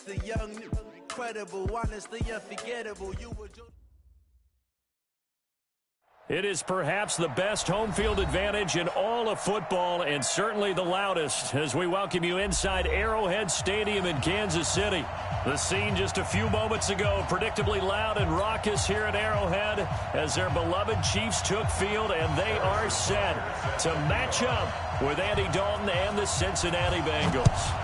The young, incredible, honestly unforgettable. You were It is perhaps the best home field advantage in all of football and certainly the loudest as we welcome you inside Arrowhead Stadium in Kansas City. The scene just a few moments ago, predictably loud and raucous here at Arrowhead as their beloved Chiefs took field, and they are set to match up with Andy Dalton and the Cincinnati Bengals.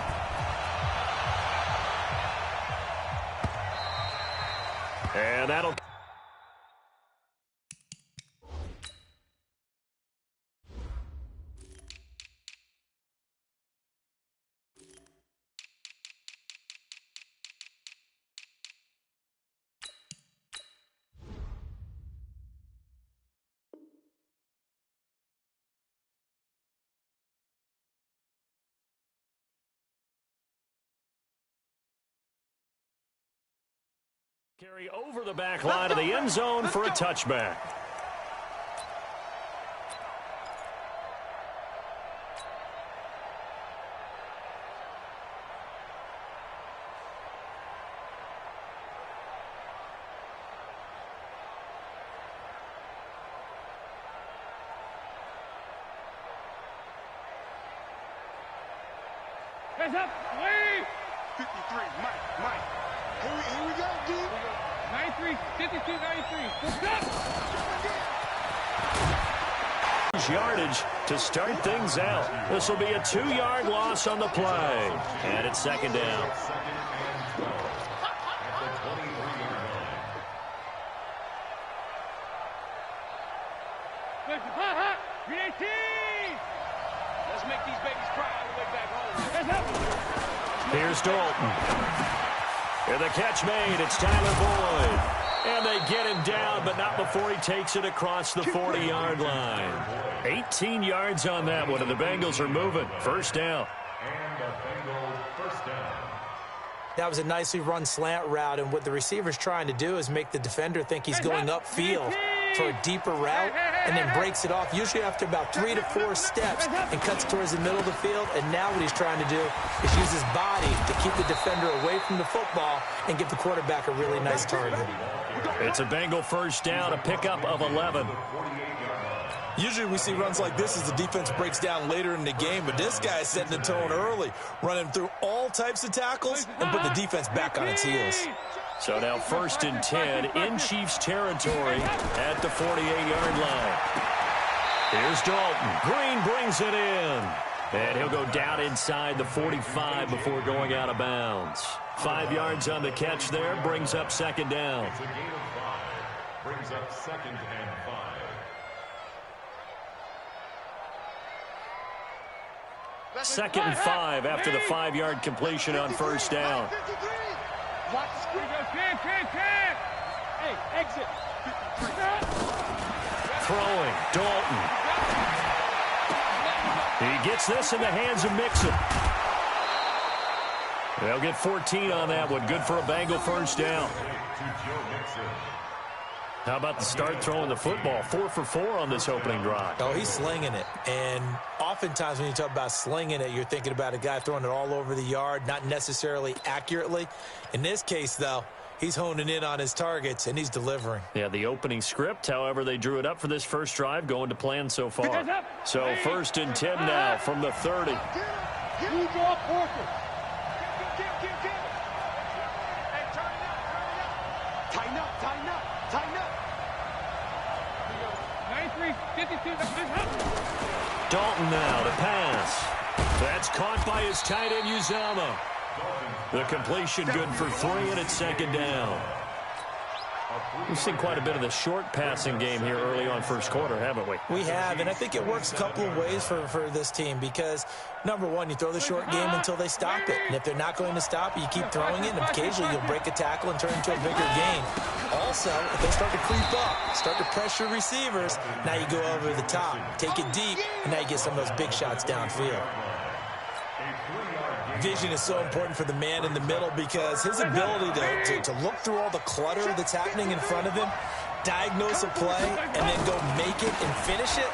And that'll... carry over the back line of the end zone for a touchback. Hands up, Lee! 53, Mike. Here we go, dude. 93, 52, 93. Yardage to start things out. This will be a 2-yard loss on the play. And it's second down. Let's make these babies cry all the way back home. Here's Dalton. And the catch made. It's Tyler Boyd. And they get him down, but not before he takes it across the 40-yard line. 18 yards on that one, and the Bengals are moving. First down. And the Bengals first down. That was a nicely run slant route, and what the receiver's trying to do is make the defender think he's going upfield for a deeper route and then breaks it off, usually after about 3 to 4 steps, and cuts towards the middle of the field. And now what he's trying to do is use his body to keep the defender away from the football and give the quarterback a really nice target. It's a Bengal first down, a pickup of 11. Usually we see runs like this as the defense breaks down later in the game, but this guy is setting the tone early, running through all types of tackles and put the defense back on its heels. So now first and 10 in Chiefs territory at the 48-yard line. Here's Dalton. Green brings it in. And he'll go down inside the 45 before going out of bounds. 5 yards on the catch there, brings up second down. It's a gain of 5. Brings up second and 5. Second and 5 after the 5-yard completion on first down. Watch the screen. Hey, exit. Throwing, Dalton. He gets this in the hands of Mixon. They'll get 14 on that one. Good for a Bengal first down. How about the start throwing the football? 4 for 4 on this opening drive. Oh, he's slinging it. And oftentimes when you talk about slinging it, you're thinking about a guy throwing it all over the yard, not necessarily accurately. In this case, though, he's honing in on his targets, and he's delivering. Yeah, the opening script, however, they drew it up for this first drive, going to plan so far. So first and 10 now from the 30. You draw Porter. Tighten up. 93, 52. Dalton now to pass. That's caught by his tight end, Uzama. The completion good for 3, and it's second down. We've seen quite a bit of the short passing game here early on first quarter, haven't we? We have, and I think it works a couple of ways for this team because, number one, you throw the short game until they stop it. And if they're not going to stop it, you keep throwing it, and occasionally you'll break a tackle and turn into a bigger gain. Also, if they start to creep up, start to pressure receivers, now you go over the top, take it deep, and now you get some of those big shots downfield. Vision is so important for the man in the middle because his ability to look through all the clutter that's happening in front of him, diagnose a play, and then go make it and finish it,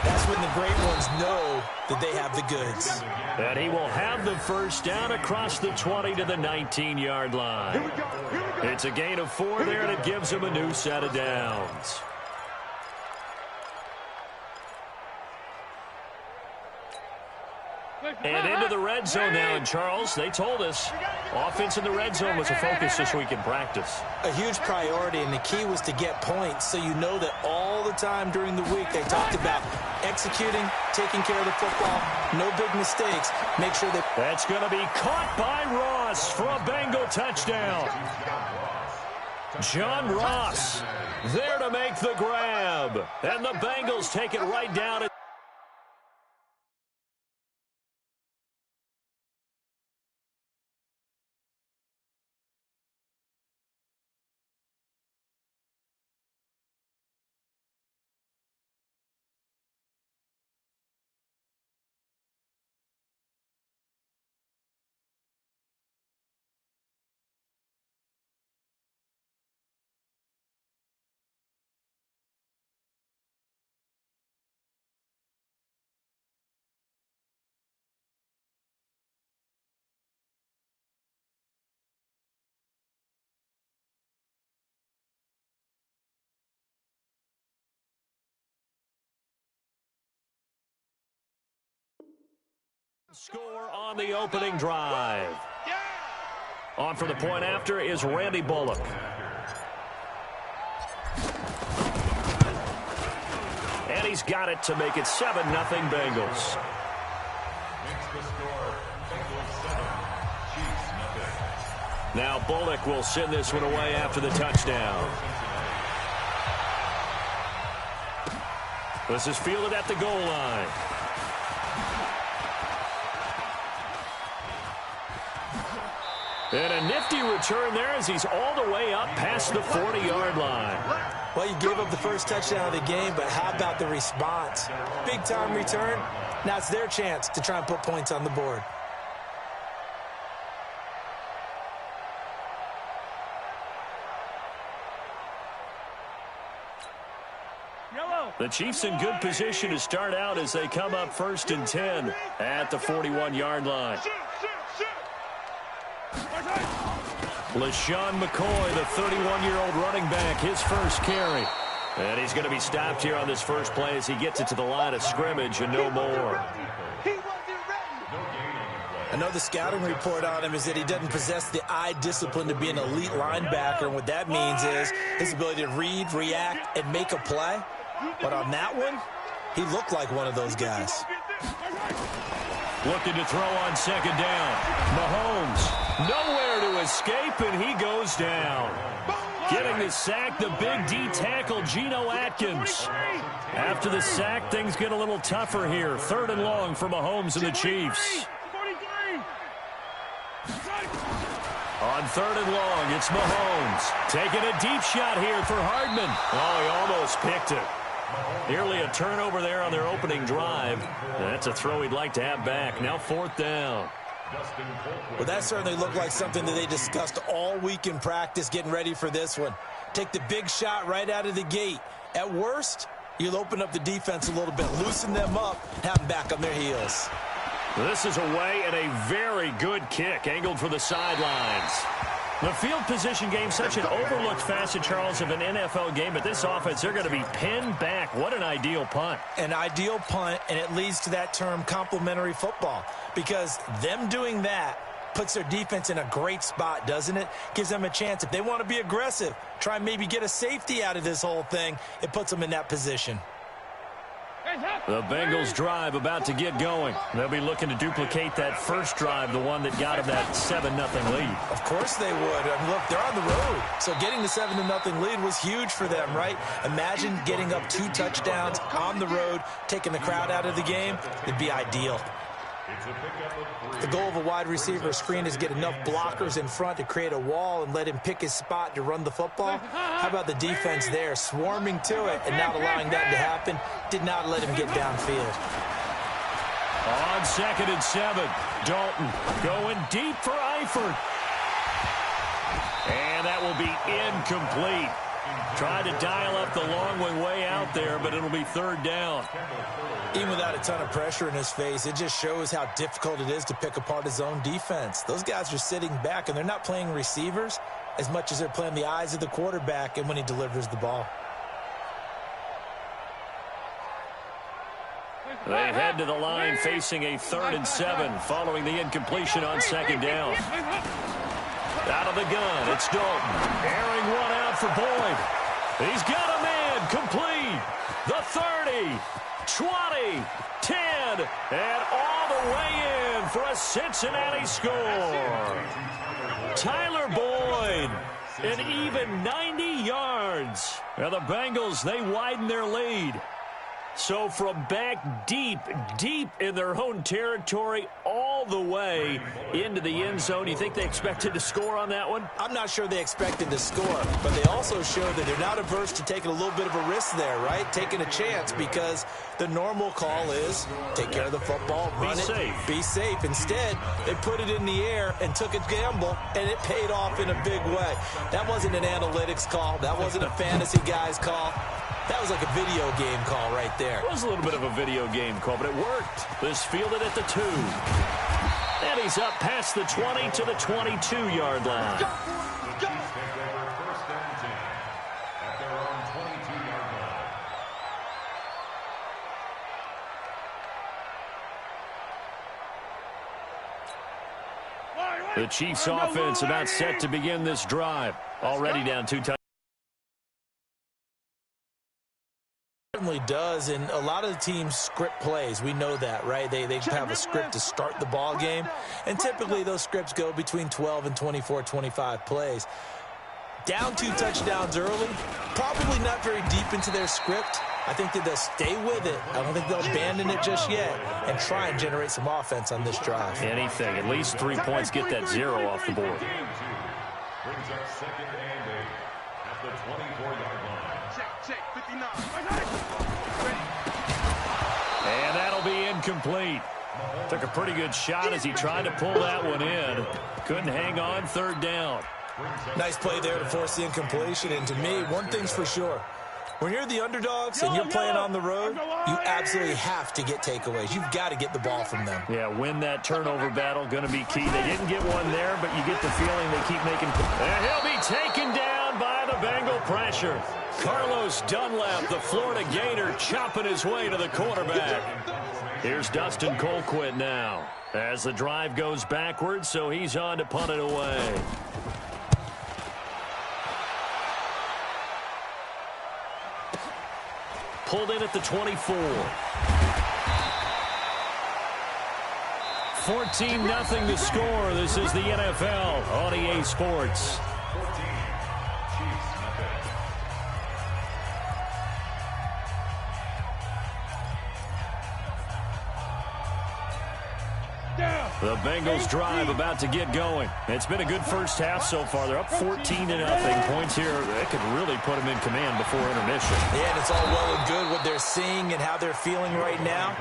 That's when the great ones know that they have the goods. And he will have the first down across the 20 to the 19-yard line. It's a gain of 4 there, and it gives him a new set of downs. And into the red zone now. And, Charles, they told us offense in the red zone was a focus this week in practice. A huge priority, and the key was to get points, so you know that all the time during the week they talked about executing, taking care of the football, no big mistakes. Make sure that... That's going to be caught by Ross for a Bengal touchdown. John Ross there to make the grab. And the Bengals take it right down. Score on the opening drive. On for the point after is Randy Bullock. And he's got it to make it 7-0 Bengals. Now Bullock will send this one away after the touchdown. This is fielded at the goal line. And a nifty return there as he's all the way up past the 40-yard line. Well, you gave up the first touchdown of the game, but how about the response? Big-time return. Now it's their chance to try and put points on the board. The Chiefs in good position to start out as they come up 1st and 10 at the 41-yard line. LaShawn McCoy, the 31-year-old running back, his first carry. And he's going to be stopped here on this first play as he gets it to the line of scrimmage and no more. I know the scouting report on him is that he doesn't possess the eye discipline to be an elite linebacker. And what that means is his ability to read, react, and make a play. But on that one, he looked like one of those guys. Looking to throw on second down. Mahomes nowhere to escape, and he goes down. Getting the sack, the big D tackle, Geno Atkins. After the sack, things get a little tougher here. 3rd and long for Mahomes and the Chiefs. On 3rd and long, it's Mahomes. Taking a deep shot here for Hardman. Oh, he almost picked it. Nearly a turnover there on their opening drive. That's a throw he'd like to have back. Now 4th down. Well, that certainly looked like something that they discussed all week in practice getting ready for this one. Take the big shot right out of the gate. At worst, you'll open up the defense a little bit, loosen them up, have them back on their heels. This is away and a very good kick angled for the sidelines. The field position game, such an overlooked facet, Charles, of an NFL game. But this offense, they're going to be pinned back. What an ideal punt. An ideal punt, and it leads to that term complementary football. Because them doing that puts their defense in a great spot, doesn't it? Gives them a chance. If they want to be aggressive, try and maybe get a safety out of this whole thing, it puts them in that position. The Bengals drive about to get going. They'll be looking to duplicate that first drive, the one that got them that 7-0 lead. Of course they would. I mean, look, they're on the road. So getting the 7-0 lead was huge for them, right? Imagine getting up 2 touchdowns on the road, taking the crowd out of the game. It'd be ideal. The goal of a wide receiver screen is get enough blockers in front to create a wall and let him pick his spot to run the football. How about the defense there, swarming to it and not allowing that to happen? Did not let him get downfield. On 2nd and 7, Dalton going deep for Eifert. And that will be incomplete. Tried to dial up the long way out there, but it'll be third down. Even without a ton of pressure in his face, it just shows how difficult it is to pick apart his own defense. Those guys are sitting back, and they're not playing receivers as much as they're playing the eyes of the quarterback and when he delivers the ball. They head to the line facing a 3rd and 7 following the incompletion on 2nd down. Out of the gun, it's Dalton. Airing one out for Boyd. He's got a man complete. The 30, 20, 10, and all the way in for a Cincinnati score. Tyler Boyd, an even 90 yards. Now the Bengals, they widen their lead. So from back deep in their own territory all the way into the end zone, you think they expected to score on that one? I'm not sure they expected to score, but they also showed that they're not averse to taking a little bit of a risk there, right? Taking a chance, because the normal call is take care of the football, run it, be safe. Instead, they put it in the air and took a gamble, and it paid off in a big way. That wasn't an analytics call. That wasn't a fantasy guy's call. That was like a video game call right there. It was a little bit of a video game call, but it worked. This fielded at the 2. And he's up past the 20 to the 22-yard line. Go. First and 10 at their own 22-yard line. The Chiefs' offense about set to begin this drive. Already down 2 touchdowns. Certainly does, and a lot of the teams script plays. We know that, right? They have a script to start the ball game, and typically those scripts go between 12 and 24, 25 plays. Down 2 touchdowns early, probably not very deep into their script. I think that they'll stay with it. I don't think they'll abandon it just yet and try and generate some offense on this drive. Anything, at least 3 points, get that 0 off the board. Brings up 2nd and 8 at the 24-yard line. Check, 59. And that'll be incomplete. Took a pretty good shot as he tried to pull that one in. Couldn't hang on, 3rd down. Nice play there to force the incompletion. And to me, one thing's for sure. When you're the underdogs and you're playing on the road, you absolutely have to get takeaways. You've got to get the ball from them. Yeah, win that turnover battle, going to be key. They didn't get one there, but you get the feeling they keep making. And he'll be taken down by the Bengal pressure. Carlos Dunlap, the Florida Gator, chopping his way to the quarterback. Here's Dustin Colquitt now as the drive goes backwards, so he's on to punt it away. Pulled in at the 24. 14-0 the score. This is the NFL on EA Sports. 14, Chiefs nothing. The Bengals drive about to get going. It's been a good first half so far. They're up 14-0. Points here, that could really put them in command before intermission. Yeah, and it's all well and good what they're seeing and how they're feeling right now.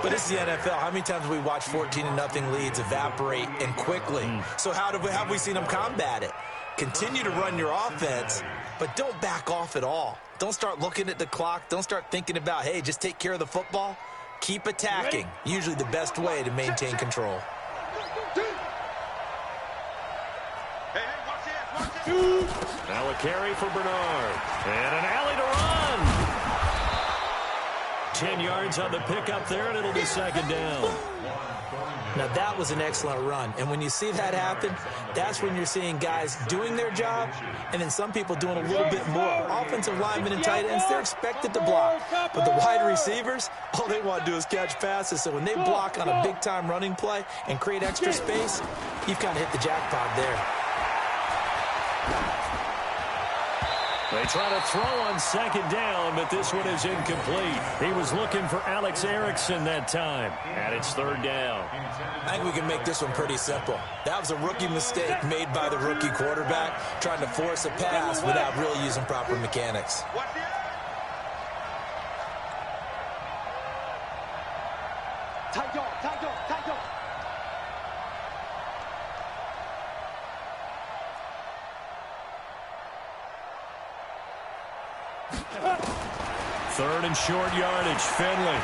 But it's the NFL. How many times have we watched 14-0 leads evaporate and quickly? So how have we seen them combat it? Continue to run your offense, but don't back off at all. Don't start looking at the clock. Don't start thinking about, hey, just take care of the football. Keep attacking. Usually the best way to maintain control. Now a carry for Bernard. And an alley to run. 10 yards on the pickup there, and it'll be 2nd down. Now, that was an excellent run. And when you see that happen, that's when you're seeing guys doing their job and then some people doing a little bit more. Offensive linemen and tight ends, they're expected to block. But the wide receivers, all they want to do is catch passes. So when they block on a big-time running play and create extra space, you've kind of hit the jackpot there. They try to throw on 2nd down, but this one is incomplete. He was looking for Alex Erickson that time, and it's 3rd down. I think we can make this one pretty simple. That was a rookie mistake made by the rookie quarterback, trying to force a pass without really using proper mechanics. Third and short yardage, Finley.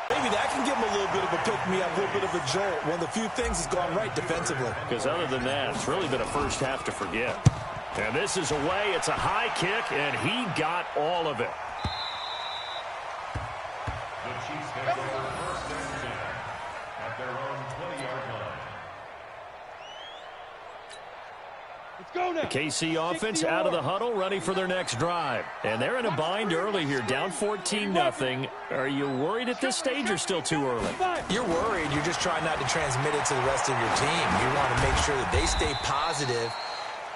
Maybe that can give him a little bit of a pick-me-up, a little bit of a jolt. One of the few things that's gone right defensively. Because other than that, it's really been a first half to forget. And this is away. It's a high kick, and he got all of it. The Chiefs take over first and 10 at their own 20-yard line. Let's go now. The KC offense out of the huddle, ready for their next drive. And they're in a bind early here, down 14-0. Are you worried at this stage or still too early? You're worried. You're just trying not to transmit it to the rest of your team. You want to make sure that they stay positive.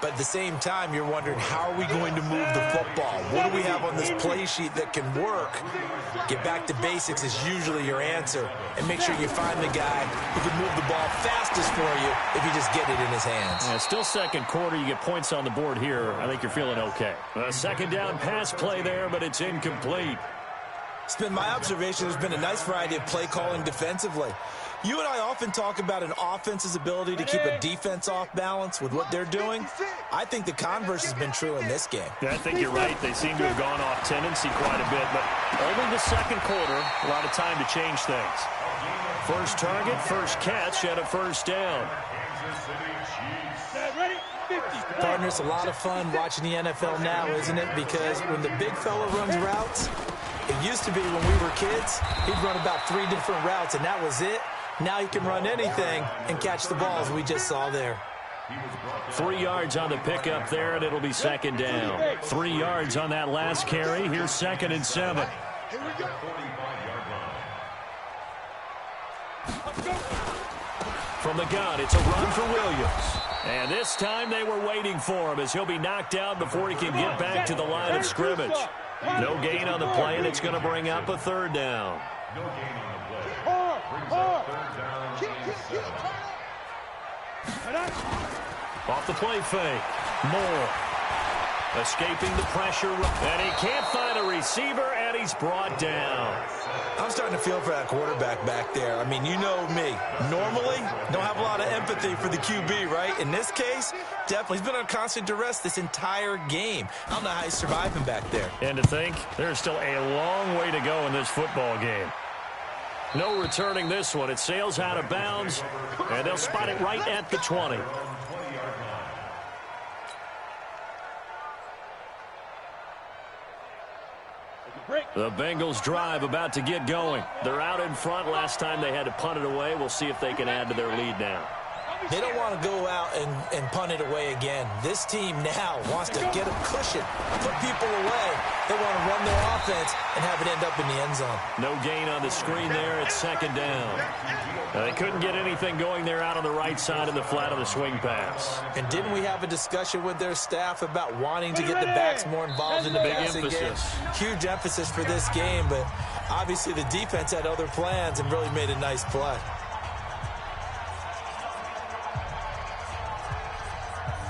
But at the same time, you're wondering, how are we going to move the football? What do we have on this play sheet that can work? Get back to basics is usually your answer. And make sure you find the guy who can move the ball fastest for you if you just get it in his hands. Yeah, still second quarter. You get points on the board here. I think you're feeling okay. A second down pass play there, but it's incomplete. It's been my observation there's been a nice variety of play calling defensively. You and I often talk about an offense's ability to keep a defense off balance with what they're doing. I think the converse has been true in this game. Yeah, I think you're right. They seem to have gone off tendency quite a bit, but only the second quarter, a lot of time to change things. First target, first catch, and a first down. Partner, it's a lot of fun watching the NFL now, isn't it? Because when the big fella runs routes, it used to be when we were kids, he'd run about 3 different routes, and that was it. Now he can run anything and catch the balls we just saw there. 3 yards on the pickup there, and it'll be second down. 3 yards on that last carry. Here's second and 7. From the gun, it's a run for Williams. And this time they were waiting for him as he'll be knocked out before he can get back to the line of scrimmage. No gain on the play, and it's going to bring up a third down. No gain on the play. Brings up third down and 7. Off the play fake. Moore escaping the pressure, and he can't find a receiver, and he's brought down. I'm starting to feel for that quarterback back there. I mean, you know me. Normally, don't have a lot of empathy for the QB, right? In this case, definitely. He's been on constant duress this entire game. I don't know how he's surviving back there. And to think, there's still a long way to go in this football game. No returning this one. It sails out of bounds, and they'll spot it right at the 20. The Bengals drive about to get going. They're out in front. Last time they had to punt it away. We'll see if they can add to their lead now. They don't want to go out and punt it away again. This team now wants to get a cushion, put people away. They want to run their offense and have it end up in the end zone. No gain on the screen there. It's second down. They couldn't get anything going there out on the right side of the flat of the swing pass. And didn't we have a discussion with their staff about wanting to get the backs more involved in the passing game? Huge emphasis for this game, but obviously the defense had other plans and really made a nice play.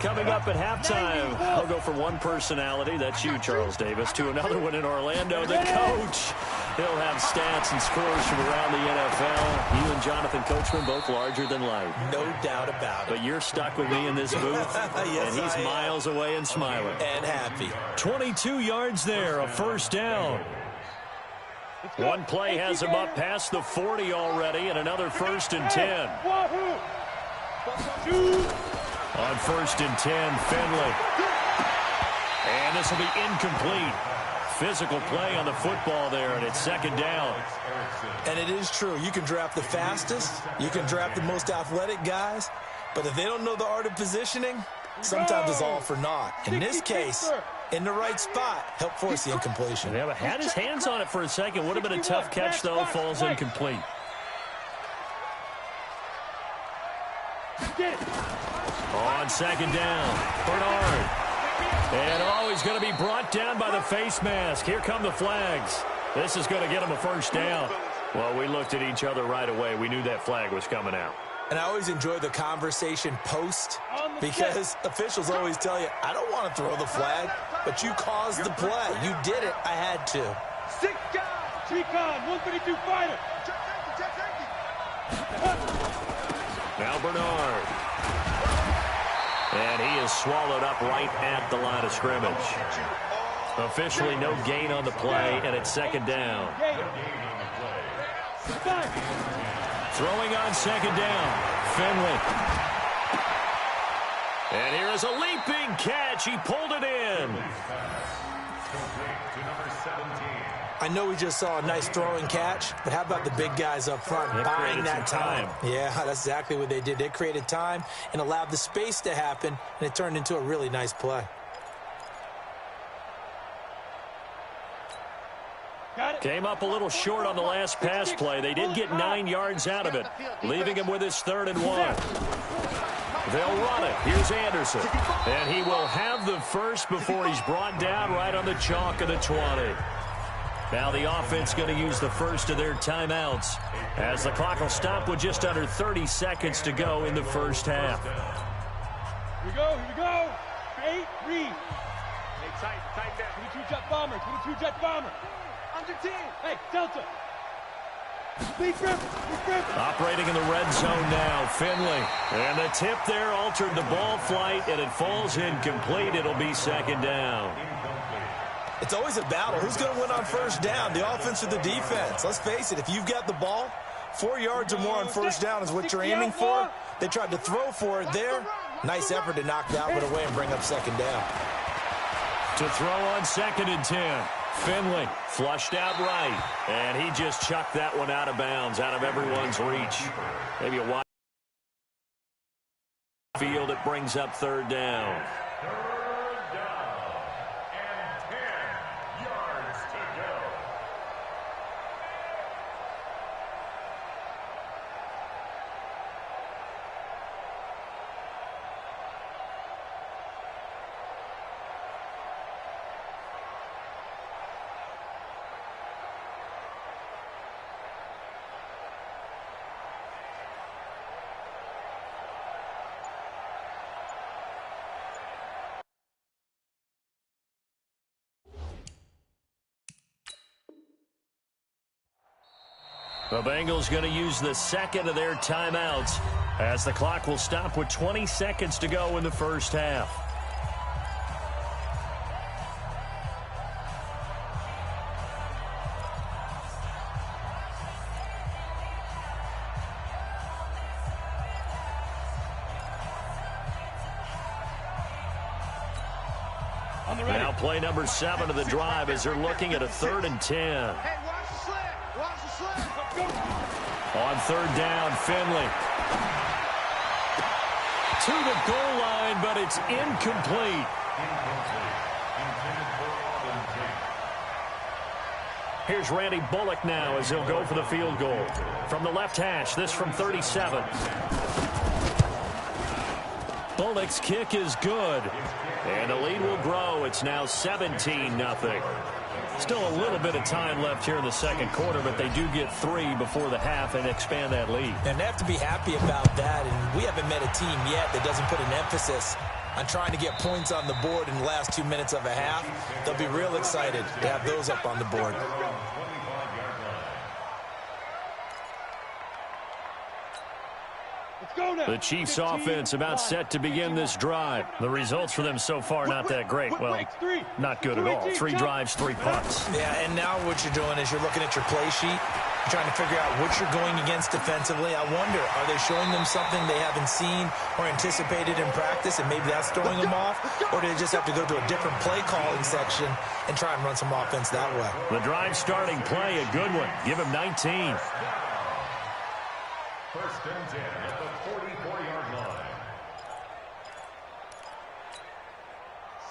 Coming up at halftime, I'll go from one personality, that's you, Charles Davis, to another one in Orlando, the coach. He'll have stats and scores from around the NFL. You and Jonathan Coachman, both larger than life. No doubt about it. But you're stuck with me in this booth, yes, and he's miles away and smiling. And happy. 22 yards there, a first down. One play has him up past the 40 already, and another first and 10. On first and 10, Finley. And this will be incomplete. Physical play on the football there, and it's second down. And it is true. You can draft the fastest. You can draft the most athletic guys. But if they don't know the art of positioning, sometimes it's all for naught. In this case, in the right spot, help force the incompletion. Yeah, but had his hands on it for a second. Would have been a tough catch, though. Falls incomplete. On second down, Bernard. And he's going to be brought down by the face mask. Here come the flags. This is going to get him a first down. Well, we looked at each other right away. We knew that flag was coming out. And I always enjoy the conversation post because officials always tell you, I don't want to throw the flag, but you caused the play. You did it. I had to. 6 guys. Recon, 132 fighter. Now Bernard. And he is swallowed up right at the line of scrimmage. Officially no gain on the play, and it's second down. Throwing on second down, Finley. And here is a leaping catch. He pulled it in. I know we just saw a nice throwing catch, but how about the big guys up front buying that time? Yeah, that's exactly what they did. They created time and allowed the space to happen, and it turned into a really nice play. Came up a little short on the last pass play. They did get 9 yards out of it, leaving him with his 3rd and 1. They'll run it. Here's Anderson. And he will have the first before he's brought down right on the chalk of the 20. Now the offense going to use the first of their timeouts as the clock will stop with just under 30 seconds to go in the first half. Here we go, here we go. 8, read. Hey, tight down. 22 jet bomber, 22 jet bomber. Under 10. Hey, Delta. Operating in the red zone now, Finley. And the tip there altered the ball flight, and it falls incomplete. It'll be second down. It's always a battle. Who's going to win on first down, the offense or the defense? Let's face it, if you've got the ball, 4 yards or more on first down is what you're aiming for. They tried to throw for it there. Nice effort to knock that one away and bring up second down. To throw on 2nd and 10. Finley flushed out right, and he just chucked that one out of bounds, out of everyone's reach. Maybe a wide field. It brings up 3rd down. The Bengals going to use the 2nd of their timeouts as the clock will stop with 20 seconds to go in the first half. Now play number 7 of the drive as they're looking at a 3rd and 10. On 3rd down, Finley. To the goal line, but it's incomplete. Here's Randy Bullock now as he'll go for the field goal. From the left hash, this from 37. Bullock's kick is good. And the lead will grow. It's now 17-0. Still a little bit of time left here in the second quarter, but they do get 3 before the half and expand that lead. And they have to be happy about that, and we haven't met a team yet that doesn't put an emphasis on trying to get points on the board in the last 2 minutes of a half. They'll be real excited to have those up on the board. The Chiefs offense about set to begin this drive. The results for them so far not that great. Well, not good at all. 3 drives, 3 punts. Yeah, and now what you're doing is you're looking at your play sheet. You're trying to figure out what you're going against defensively. I wonder, are they showing them something they haven't seen or anticipated in practice, and maybe that's throwing them off? Or do they just have to go to a different play calling section and try and run some offense that way? The drive starting play, a good one. Give him 19. 1st and 10 at the 44-yard line.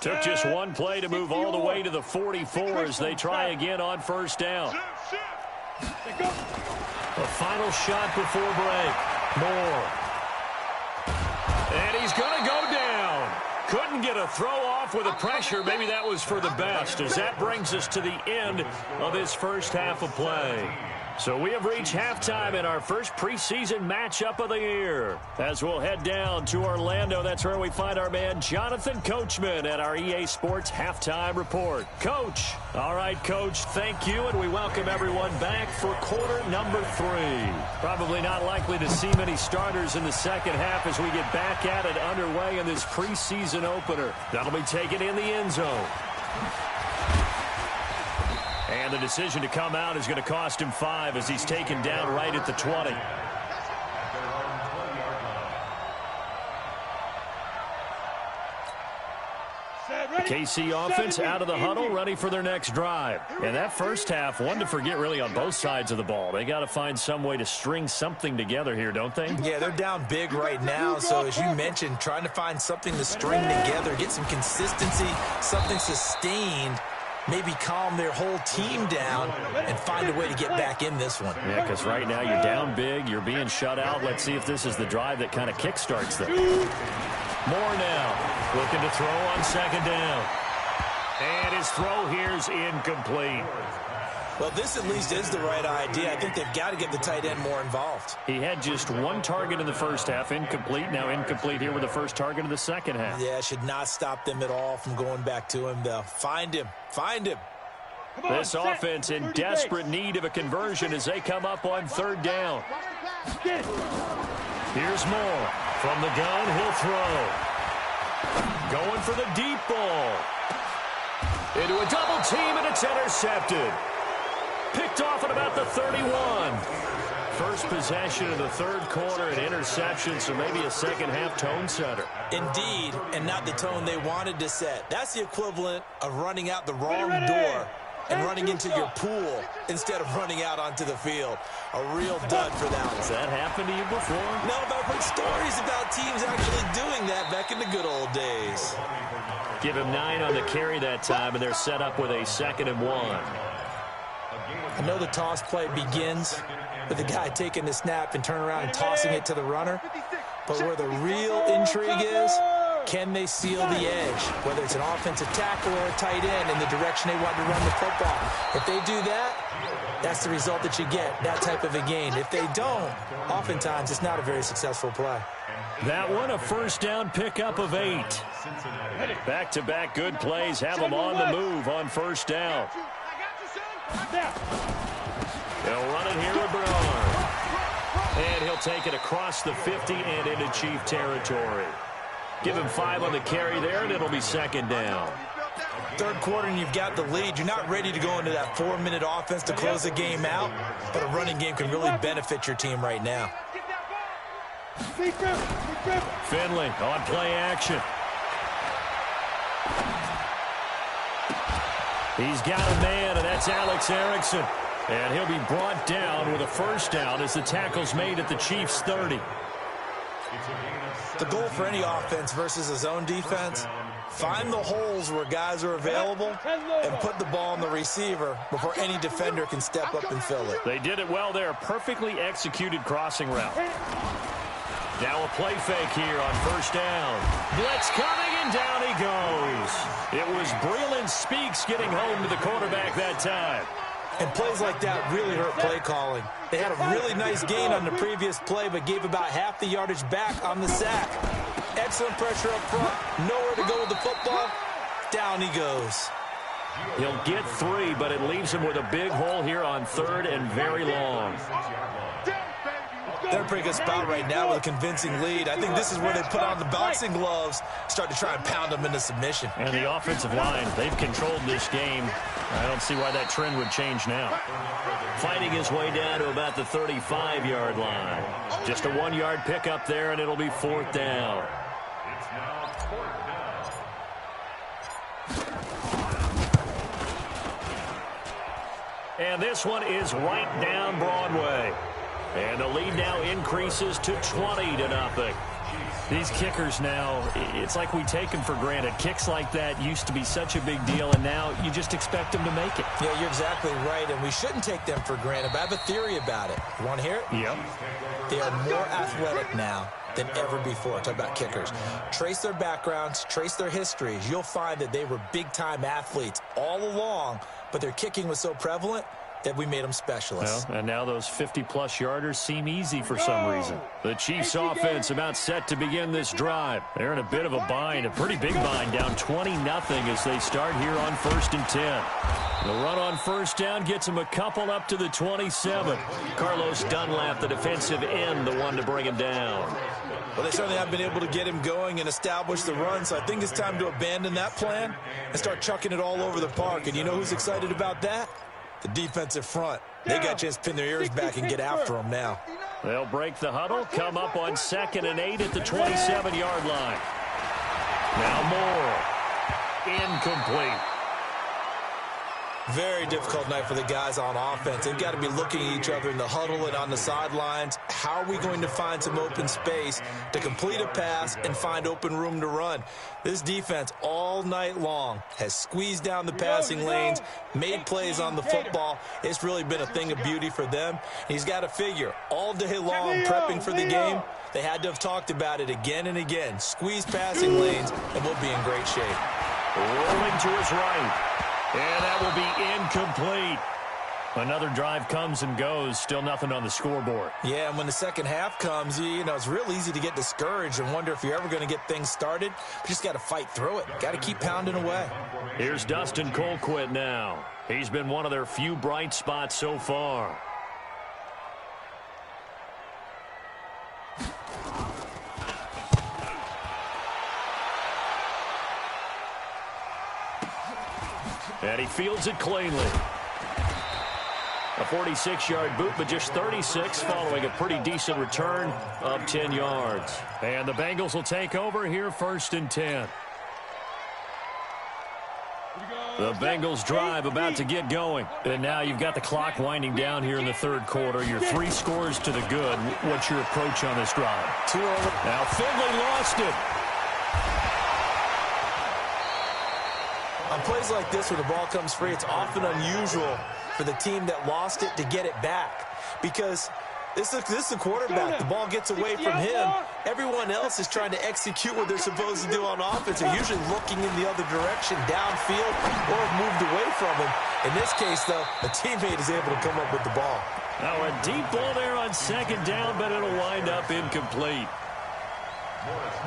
Took just one play to move all the way to the 44 as they try again on 1st down. The final shot before break. Moore. And he's going to go down. Couldn't get a throw off with the pressure. Maybe that was for the best, as that brings us to the end of this first half of play. So we have reached halftime in our first preseason matchup of the year. As we'll head down to Orlando, that's where we find our man Jonathan Coachman at our EA Sports Halftime Report. Coach. All right, Coach, thank you, and we welcome everyone back for quarter number 3. Probably not likely to see many starters in the second half as we get back at it underway in this preseason opener. That'll be taken in the end zone. And the decision to come out is going to cost him 5 as he's taken down right at the 20. KC offense out of the huddle, ready for their next drive. And that first half, one to forget really on both sides of the ball. They got to find some way to string something together here, don't they? Yeah, they're down big right now. So as you mentioned, trying to find something to string together, get some consistency, something sustained, maybe calm their whole team down and find a way to get back in this one. Yeah, because right now you're down big, you're being shut out. Let's see if this is the drive that kind of kickstarts them. Moore now looking to throw on second down. And his throw here's incomplete. Well, this at least is the right idea. I think they've got to get the tight end more involved. He had just one target in the first half, incomplete. Now incomplete here with the first target of the second half. Yeah, it should not stop them at all from going back to him, though. Find him. Find him. This offense in desperate need of a conversion as they come up on third down. Here's Moore. From the gun, he'll throw. Going for the deep ball. Into a double team, and it's intercepted. Picked off at about the 31. First possession of the third quarter, an interception, so maybe a second-half tone setter. Indeed, and not the tone they wanted to set. That's the equivalent of running out the wrong door and running into your pool instead of running out onto the field. A real dud for that one. Has that happened to you before? No, but I've heard stories about teams actually doing that back in the good old days. Give him 9 on the carry that time, and they're set up with a 2nd and 1. I know the toss play begins with the guy taking the snap and turning around and tossing it to the runner. But where the real intrigue is, can they seal the edge, whether it's an offensive tackle or a tight end in the direction they want to run the football. If they do that, that's the result that you get, that type of a gain. If they don't, oftentimes it's not a very successful play. That one, a first down pickup of 8. Back-to-back good plays have them on the move on first down. He'll run it here with Bernard. And he'll take it across the 50 and into Chief territory. Give him 5 on the carry there, and it'll be second down. Third quarter, and you've got the lead. You're not ready to go into that 4-minute offense to close the game out, but a running game can really benefit your team right now. Finley on play action. He's got a man, and that's Alex Erickson. And he'll be brought down with a first down as the tackle's made at the Chiefs' 30. The goal for any offense versus a zone defense, find the holes where guys are available and put the ball on the receiver before any defender can step up and fill it. They did it well there. Perfectly executed crossing route. Now a play fake here on first down. Blitz coming, and down he goes. It was Breland Speaks getting home to the quarterback that time. And plays like that really hurt play calling. They had a really nice gain on the previous play, but gave about half the yardage back on the sack. Excellent pressure up front. Nowhere to go with the football. Down he goes. He'll get 3, but it leaves him with a big hole here on third and very long. They're in a pretty good spot right now with a convincing lead. I think this is where they put on the boxing gloves, start to try and pound them into submission. And the offensive line, they've controlled this game. I don't see why that trend would change now. Fighting his way down to about the 35-yard line. Just a 1-yard pickup there, and it'll be 4th down. And this one is right down Broadway. And the lead now increases to 20-0. These kickers now, it's like we take them for granted. Kicks like that used to be such a big deal, and now you just expect them to make it. Yeah, you're exactly right, and we shouldn't take them for granted, but I have a theory about it. You want to hear it? Yep. They are more athletic now than ever before. Talk about kickers. Trace their backgrounds, trace their histories. You'll find that they were big-time athletes all along, but their kicking was so prevalent, that we made them specialists. Well, and now those 50-plus yarders seem easy for some reason. The Chiefs offense about set to begin this drive. They're in a bit of a bind, a pretty big bind, down 20-0 as they start here on 1st and 10. The run on first down gets them a couple up to the 27. Carlos Dunlap, the defensive end, the one to bring him down. Well, they certainly have been able to get him going and establish the run, so I think it's time to abandon that plan and start chucking it all over the park. And you know who's excited about that? The defensive front. They got a chance to pin their ears back and get after him now. They'll break the huddle, come up on 2nd and 8 at the 27-yard line. Now Moore. Incomplete. Very difficult night for the guys on offense. They've got to be looking at each other in the huddle and on the sidelines. How are we going to find some open space to complete a pass and find open room to run? This defense all night long has squeezed down the passing lanes, made plays on the football. It's really been a thing of beauty for them. He's got to figure all day long prepping for the game. They had to have talked about it again and again. Squeeze passing lanes, and we'll be in great shape. Rolling to his right. And that will be incomplete. Another drive comes and goes. Still nothing on the scoreboard. Yeah, and when the second half comes, you know, it's real easy to get discouraged and wonder if you're ever going to get things started. You just got to fight through it. Got to keep pounding away. Here's Dustin Colquitt now. He's been one of their few bright spots so far. And he fields it cleanly. A 46-yard boot, but just 36 following a pretty decent return of 10 yards. And the Bengals will take over here 1st and 10. The Bengals drive about to get going. And now you've got the clock winding down here in the 3rd quarter. You're 3 scores to the good. What's your approach on this drive? Now Finley lost it. On plays like this where the ball comes free, it's often unusual for the team that lost it to get it back. Because this is the quarterback. The ball gets away from him. Everyone else is trying to execute what they're supposed to do on offense. They're usually looking in the other direction, downfield, or have moved away from him. In this case, though, a teammate is able to come up with the ball. Now a deep ball there on 2nd down, but it'll wind up incomplete.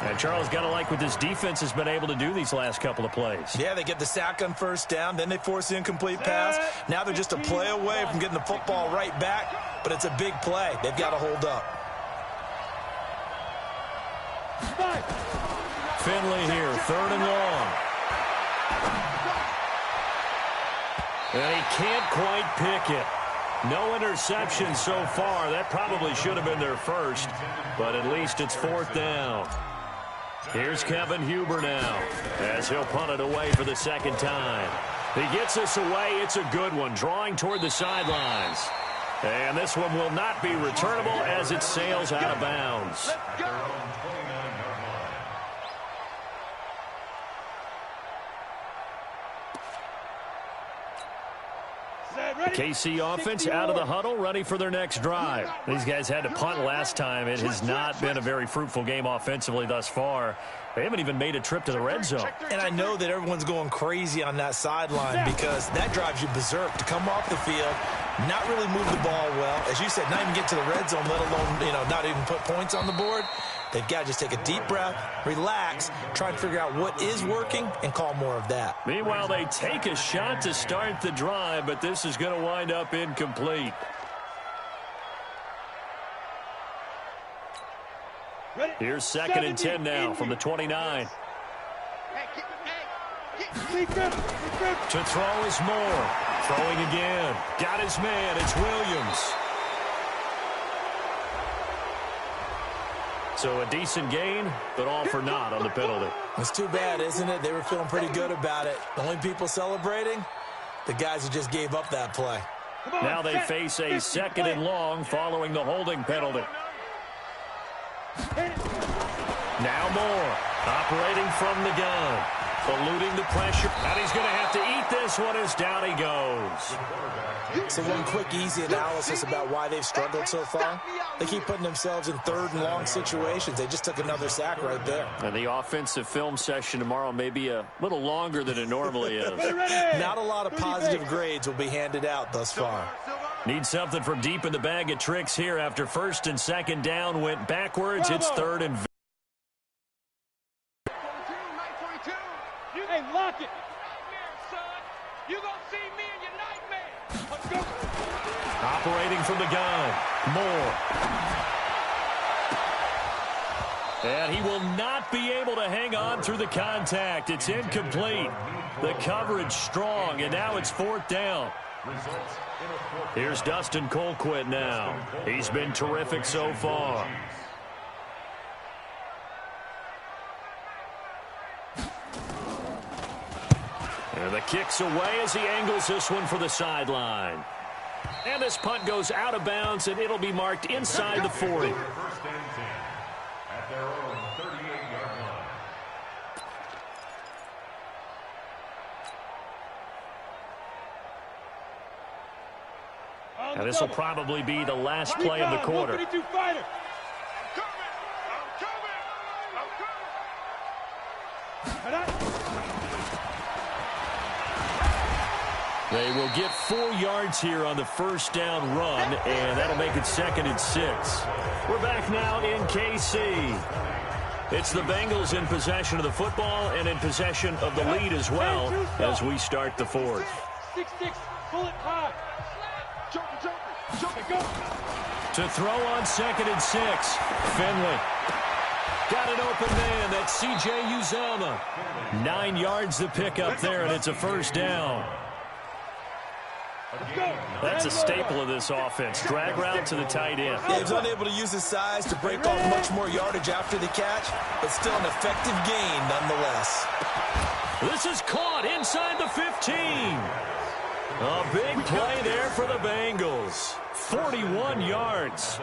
And Charles, got to like what this defense has been able to do these last couple of plays. Yeah, they get the sack on 1st down, then they force the incomplete pass. Now they're just a play away from getting the football right back, but it's a big play. They've got to hold up. Finley here, 3rd and long. And he can't quite pick it. No interception so far. That probably should have been their first, but at least it's 4th down. Here's Kevin Huber now as he'll punt it away for the 2nd time. He gets us away. It's a good one, drawing toward the sidelines. And this one will not be returnable as it sails out of bounds. The KC offense out of the huddle, ready for their next drive. These guys had to punt last time. It has not been a very fruitful game offensively thus far. They haven't even made a trip to the red zone. And I know that everyone's going crazy on that sideline because that drives you berserk to come off the field, not really move the ball well. As you said, not even get to the red zone, let alone, not even put points on the board. They've got to just take a deep breath, relax, try and figure out what is working, and call more of that. Meanwhile, they take a shot to start the drive, but this is going to wind up incomplete. Here's 2nd and 10 now from the 29. To throw is Moore. Throwing again. Got his man. It's Williams. So a decent gain, but all for naught on the penalty. It's too bad, isn't it? They were feeling pretty good about it. The only people celebrating, the guys who just gave up that play. Now they face a 2nd and long following the holding penalty. Now Moore operating from the gun. eluding the pressure. And he's going to have to eat this one as down he goes. So one quick, easy analysis about why they've struggled so far. They keep putting themselves in third and long situations. They just took another sack right there. And the offensive film session tomorrow may be a little longer than it normally is. Not a lot of positive grades will be handed out thus far. Need something from deep in the bag of tricks here after first and second down went backwards. It's third and... Hey, lock it. You gonna see me in your nightmare. Let's go. Operating from the gun. Moore. And he will not be able to hang on through the contact. It's incomplete. The coverage strong, and now it's fourth down. Here's Dustin Colquitt now. He's been terrific so far. And the kick's away as he angles this one for the sideline. And this punt goes out of bounds, and it'll be marked inside the 40. First and 10 at their own 38-yard line. And this will probably be the last play of the quarter. They will get 4 yards here on the first down run, and that'll make it second and 6. We're back now in KC. It's the Bengals in possession of the football and in possession of the lead as well as we start the fourth. 6-6, pull it high. To throw on second and 6, Finley. Got an open man, that's C.J. Uzomah. 9 yards to pick up there, and it's a first down. That's a staple of this offense. Drag route to the tight end. Yeah, he was unable to use his size to break off much more yardage after the catch, but still an effective gain nonetheless. This is caught inside the 15. A big play there for the Bengals. 41 yards.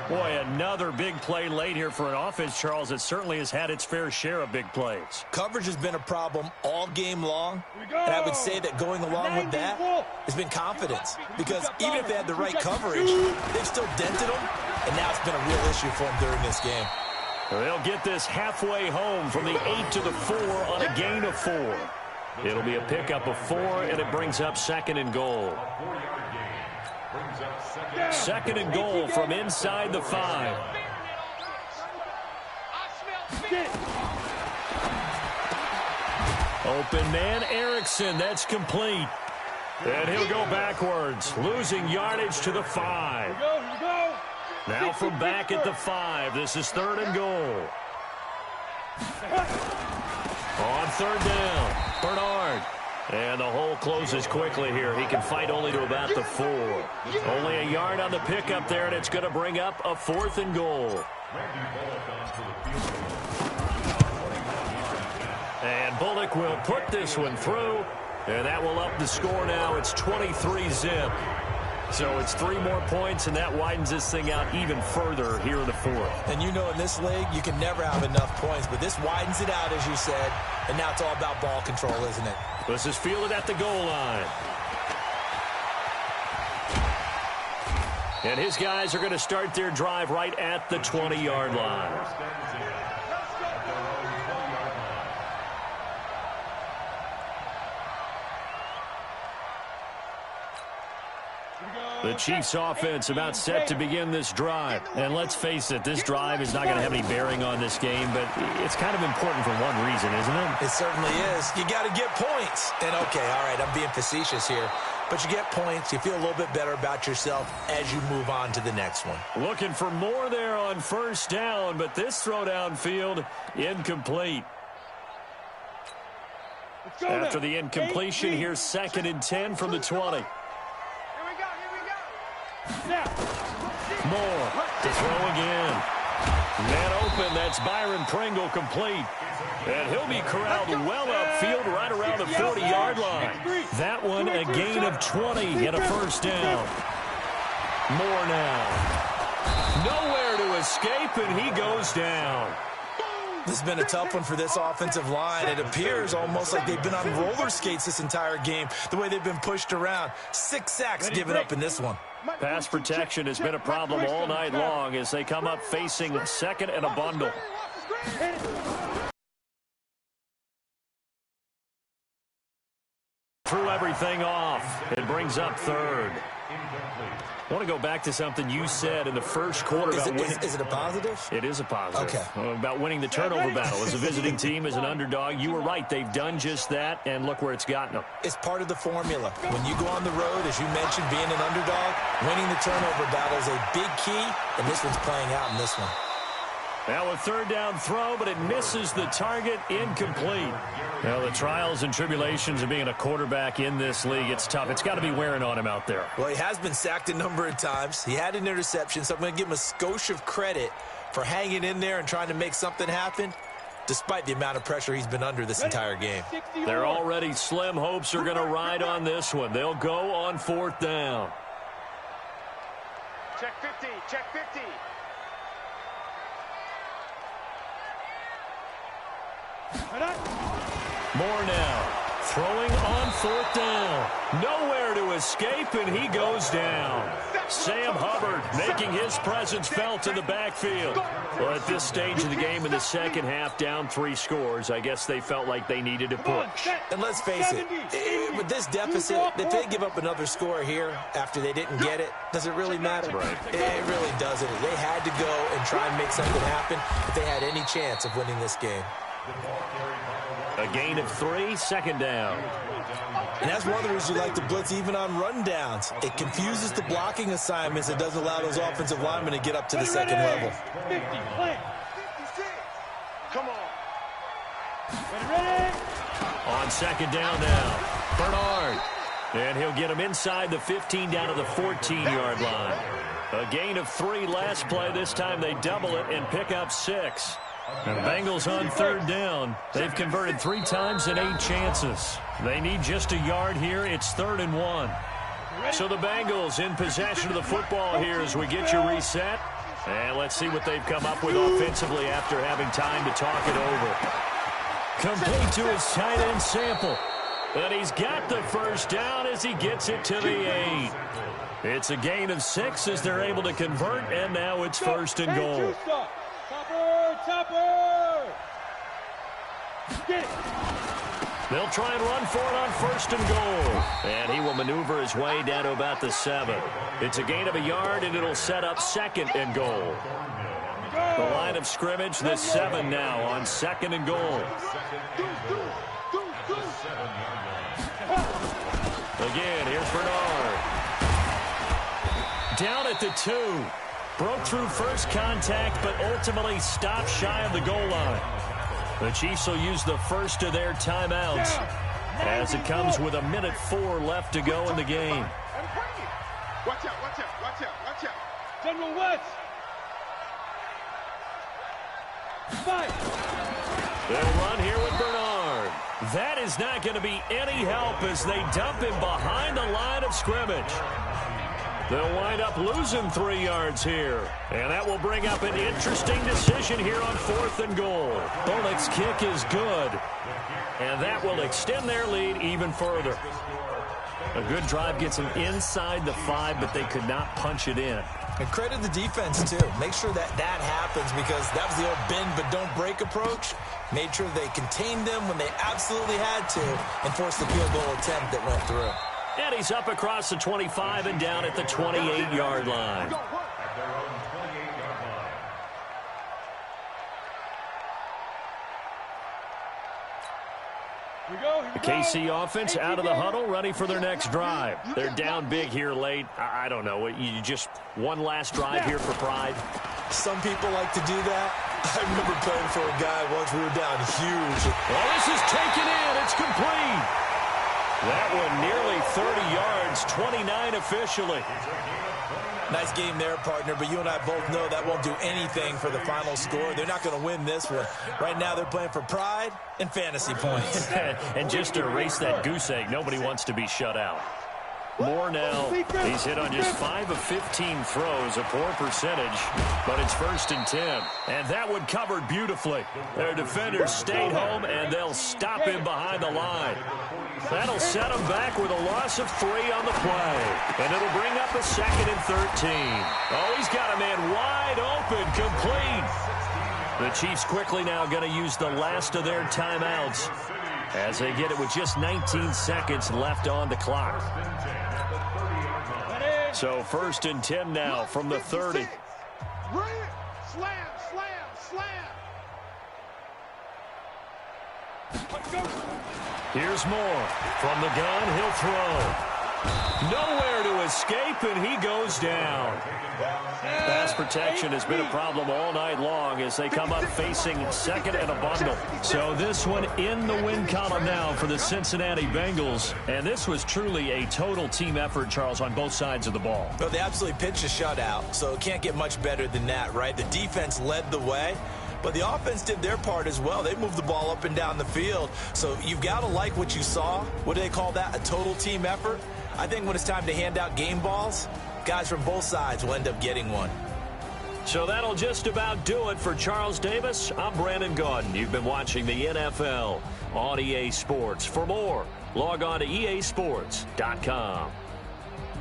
Boy, another big play late here for an offense, Charles, that certainly has had its fair share of big plays. Coverage has been a problem all game long, and I would say that going along with that has been confidence, because even if they had the right coverage, they've still dented them, and now it's been a real issue for them during this game. They'll get this halfway home from the 8 to the 4 on a gain of 4. It'll be a pickup of 4, and it brings up second and goal. Second and goal from inside the 5. Open man, Erickson. That's complete. And he'll go backwards, losing yardage to the 5. Now from back at the 5. This is third and goal. On third down, Bernard. And the hole closes quickly here. He can fight only to about the 4. Only a yard on the pickup there, and it's going to bring up a fourth and goal. And Bullock will put this one through, and that will up the score now. It's 23-zip. So it's 3 more points, and that widens this thing out even further here in the 4th. And you know in this league, you can never have enough points, but this widens it out, as you said, and now it's all about ball control, isn't it? This is fielded at the goal line. And his guys are going to start their drive right at the 20-yard line. The Chiefs offense about set to begin this drive. And let's face it, this drive is not going to have any bearing on this game, but it's kind of important for one reason, isn't it? It certainly is. You got to get points. And okay, all right, I'm being facetious here, but you get points, you feel a little bit better about yourself as you move on to the next one. Looking for more there on first down, but this throw downfield incomplete. After the incompletion, here's second and 10 from the 20. Moore to throw again. Man open, that's Byron Pringle complete. And he'll be corralled well upfield right around the 40-yard line. That one a gain of 20 and a first down. Moore now. Nowhere to escape, and he goes down. This has been a tough one for this offensive line. It appears almost like they've been on roller skates this entire game, the way they've been pushed around. 6 sacks given up in this one. Pass protection has been a problem all night long as they come up facing second and a bundle. Threw everything off. It brings up third. I want to go back to something you said in the first quarter about winning. Is it a positive? It is a positive. Okay. About winning the turnover battle. As a visiting team, as an underdog, you were right. They've done just that, and look where it's gotten them. It's part of the formula. When you go on the road, as you mentioned, being an underdog, winning the turnover battle is a big key, and this one's playing out in this one. Now a third down throw, but it misses the target, incomplete. Now the trials and tribulations of being a quarterback in this league, it's tough. It's got to be wearing on him out there. Well, he has been sacked a number of times. He had an interception, so I'm going to give him a skosh of credit for hanging in there and trying to make something happen, despite the amount of pressure he's been under this entire game. Their already slim hopes are going to ride on this one. They'll go on fourth down. Check 50, check 50. More now. Throwing on fourth down. Nowhere to escape, and he goes down. Sam Hubbard making his presence felt in the backfield. Well, at this stage of the game in the second half, down 3 scores, I guess they felt like they needed to push. And let's face it, with this deficit, if they give up another score here after they didn't get it, does it really matter? Right. It really doesn't. They had to go and try and make something happen if they had any chance of winning this game. A gain of 3, second down. And that's one of the reasons you like to blitz even on rundowns. It confuses the blocking assignments. It doesn't allow those offensive linemen to get up to the second level. 50, play. 56. Come on. Ready? On second down now, Bernard. And he'll get him inside the 15 down to the 14-yard line. A gain of 3 last play. This time they double it and pick up 6. And the Bengals on third down. They've converted 3 times in 8 chances. They need just a yard here. It's 3rd and 1. So the Bengals in possession of the football here as we get you reset. And let's see what they've come up with offensively after having time to talk it over. Complete to his tight end Sample. And he's got the first down as he gets it to the 8. It's a gain of 6 as they're able to convert, and now it's 1st and goal. Topper! Get it! They'll try and run for it on 1st and goal. And he will maneuver his way down to about the 7. It's a gain of a yard, and it'll set up 2nd and goal. The line of scrimmage, the 7 now on 2nd and goal. Again, here's Bernard. Down at the 2. Broke through first contact, but ultimately stopped shy of the goal line. The Chiefs will use the first of their timeouts as it comes with 1:04 left to go in the game. Watch out, watch out, watch out, watch out. General West. They'll run here with Bernard. That is not going to be any help as they dump him behind the line of scrimmage. They'll wind up losing 3 yards here. And that will bring up an interesting decision here on 4th and goal. Bullock's kick is good. And that will extend their lead even further. A good drive gets them inside the 5, but they could not punch it in. And credit the defense, too. Make sure that happens because that was the old bend but don't break approach. Made sure they contained them when they absolutely had to and forced the field goal attempt that went through. And he's up across the 25 and down at the 28-yard line. The KC offense out of the huddle, ready for their next drive. They're down big here late. I don't know. You just one last drive here for pride? Some people like to do that. I remember playing for a guy once we were down huge. Well, this is taken in. It's complete. That one nearly 30 yards, 29 officially. Nice game there, partner, but you and I both know that won't do anything for the final score. They're not going to win this one. Right now they're playing for pride and fantasy points. And just to erase that goose egg, nobody wants to be shut out. Moore now, he's hit on just 5 of 15 throws, a poor percentage, but it's 1st and 10. And that one covered beautifully. Their defenders stayed home, and they'll stop him behind the line. That'll set him back with a loss of 3 on the play. And it'll bring up a 2nd and 13. Oh, he's got a man wide open, complete. The Chiefs quickly now going to use the last of their timeouts as they get it with just 19 seconds left on the clock. So 1st and 10 now from the 30. Slam. Here's Moore. From the gun, he'll throw. Nowhere to escape, and he goes down. Pass protection has been a problem all night long as they come up facing 2nd and a bundle. So this one in the win column now for the Cincinnati Bengals. And this was truly a total team effort, Charles, on both sides of the ball. Well, they absolutely pitched a shutout, so it can't get much better than that, right? The defense led the way, but the offense did their part as well. They moved the ball up and down the field. So you've got to like what you saw. What do they call that? A total team effort? I think when it's time to hand out game balls, guys from both sides will end up getting one. So that'll just about do it for Charles Davis. I'm Brandon Gaudin. You've been watching the NFL on EA Sports. For more, log on to easports.com.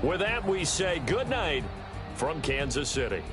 With that, we say good night from Kansas City.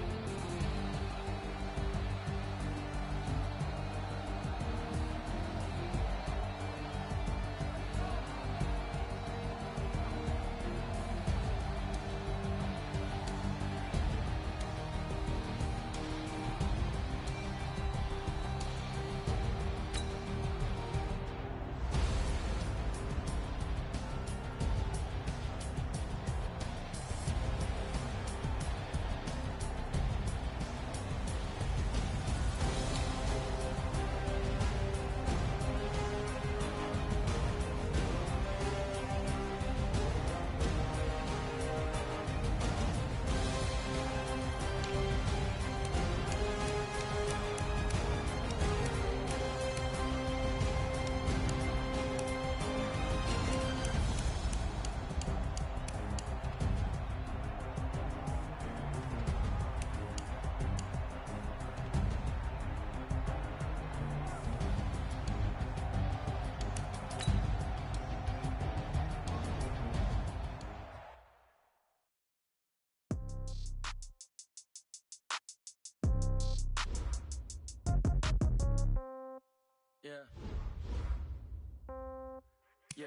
Yeah.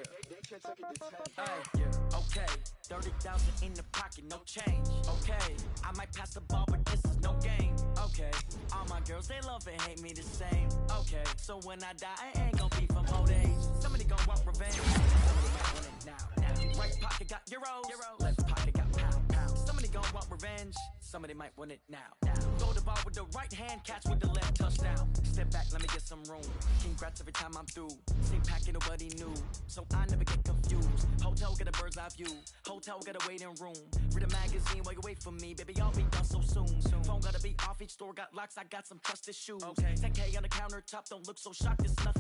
Hey, yeah. Okay. 30,000 in the pocket, no change. Okay. I might pass the ball, but this is no game. Okay. All my girls, they love and hate me the same. Okay. So when I die, I ain't gonna be from old age. Somebody gonna want revenge. Somebody might want it now. Right pocket got euros. Left pocket got pounds. Somebody gonna want revenge. Somebody might want it now. Throw the ball with the right hand, catch with the left, touchdown. Step back, let me get some room. Congrats every time I'm through. Same packet, nobody knew. So I never get confused. Hotel get a bird's eye view. Hotel got a waiting room. Read a magazine while you wait for me. Baby, I'll be done so soon. Phone gotta be off, each store got locks. I got some trusted shoes. Okay. 10K on the countertop, don't look so shocked. It's nothing.